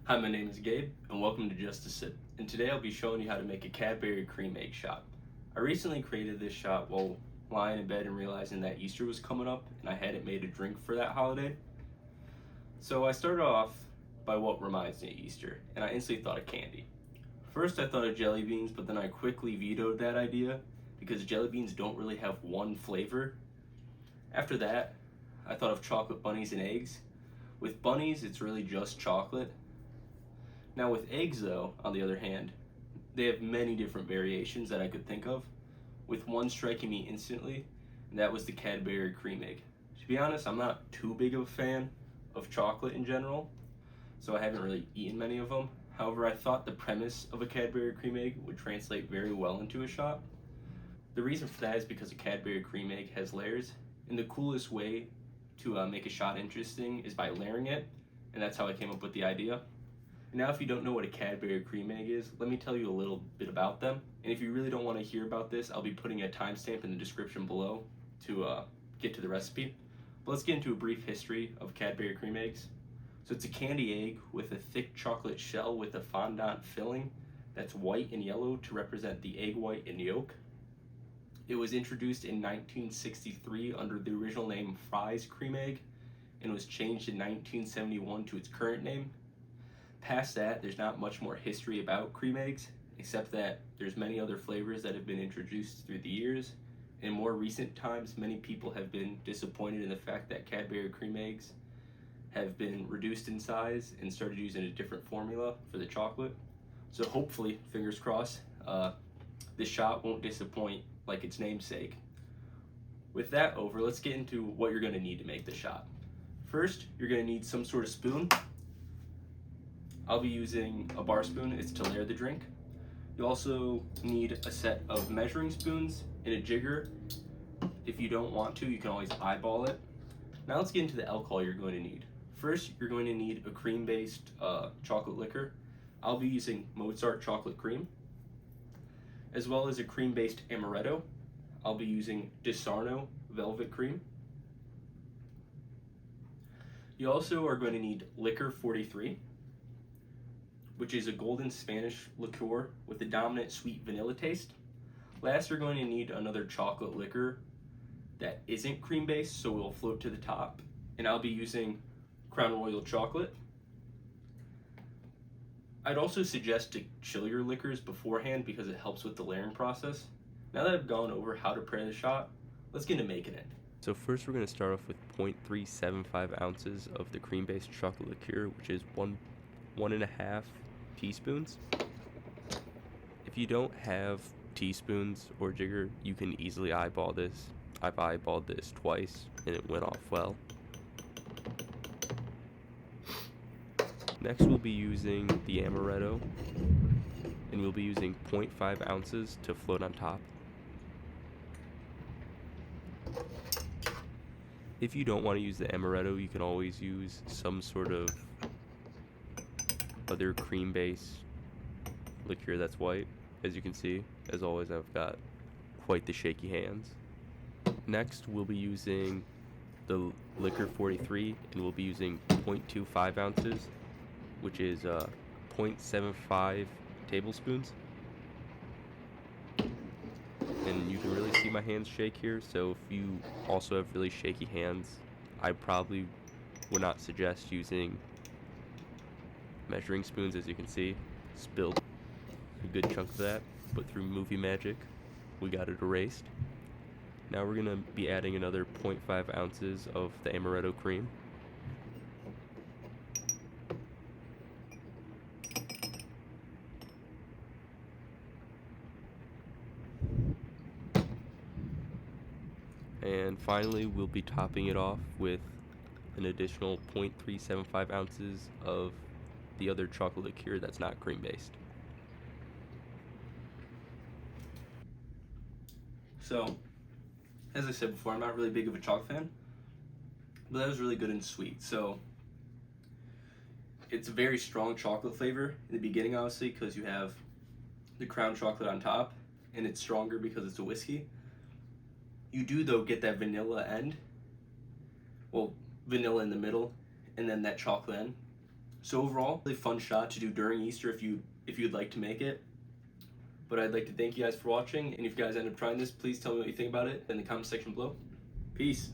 Hi, my name is Gabe, and welcome to Just a Sip. And today I'll be showing you how to make a Cadbury Creme Egg shot. I recently created this shot while lying in bed and realizing that Easter was coming up and I hadn't made a drink for that holiday. So I started off by what reminds me of Easter, and I instantly thought of candy. First I thought of jelly beans, but then I quickly vetoed that idea because jelly beans don't really have one flavor. After that, I thought of chocolate bunnies and eggs. With bunnies, it's really just chocolate. Now with eggs though, on the other hand, they have many different variations that I could think of, with one striking me instantly, and that was the Cadbury Creme Egg. To be honest, I'm not too big of a fan of chocolate in general, so I haven't really eaten many of them. However, I thought the premise of a Cadbury Creme Egg would translate very well into a shot. The reason for that is because a Cadbury Creme Egg has layers, and the coolest way to make a shot interesting is by layering it, and that's how I came up with the idea. Now, if you don't know what a Cadbury Creme Egg is, let me tell you a little bit about them. And if you really don't want to hear about this, I'll be putting a timestamp in the description below to get to the recipe. But let's get into a brief history of Cadbury Creme Eggs. So it's a candy egg with a thick chocolate shell with a fondant filling that's white and yellow to represent the egg white and yolk. It was introduced in 1963 under the original name Fry's Creme Egg and was changed in 1971 to its current name. Past that, there's not much more history about creme eggs, except that there's many other flavors that have been introduced through the years. In more recent times, many people have been disappointed in the fact that Cadbury Creme Eggs have been reduced in size and started using a different formula for the chocolate. So hopefully, fingers crossed, this shot won't disappoint like its namesake. With that over, let's get into what you're going to need to make the shot. First, you're going to need some sort of spoon. I'll be using a bar spoon, it's to layer the drink. You'll also need a set of measuring spoons and a jigger. If you don't want to, you can always eyeball it. Now let's get into the alcohol you're going to need. First, you're going to need a cream-based chocolate liquor. I'll be using Mozart chocolate cream, as well as a cream-based amaretto. I'll be using DiSarno velvet cream. You also are going to need liquor 43, which is a golden Spanish liqueur with a dominant sweet vanilla taste. Last, you're going to need another chocolate liquor that isn't cream-based, so it will float to the top. And I'll be using Crown Royal chocolate. I'd also suggest to chill your liquors beforehand because it helps with the layering process. Now that I've gone over how to prepare the shot, let's get into making it. So first we're going to start off with 0.375 ounces of the cream-based chocolate liqueur, which is 1.5 teaspoons. If you don't have teaspoons or jigger, you can easily eyeball this. I've eyeballed this twice and it went off well. Next we'll be using the amaretto, and we'll be using 0.5 ounces to float on top. If you don't want to use the amaretto, you can always use some sort of other cream-based liqueur that's white. As you can see, as always, I've got quite the shaky hands. Next, we'll be using the liquor 43, and we'll be using 0.25 ounces, which is 0.75 tablespoons. And you can really see my hands shake here, so if you also have really shaky hands, I probably would not suggest using measuring spoons. As you can see, spilled a good chunk of that, but through movie magic, we got it erased. Now we're going to be adding another 0.5 ounces of the amaretto cream. And finally, we'll be topping it off with an additional 0.375 ounces of the other chocolate liqueur that's not cream-based. So, as I said before, I'm not really big of a chocolate fan, but that was really good and sweet. So, it's a very strong chocolate flavor in the beginning, obviously, because you have the crown chocolate on top, and it's stronger because it's a whiskey. You do, though, get that vanilla end. Well, vanilla in the middle, and then that chocolate end. So overall, really fun shot to do during Easter if you'd like to make it. But I'd like to thank you guys for watching, and if you guys end up trying this, please tell me what you think about it in the comment section below. Peace.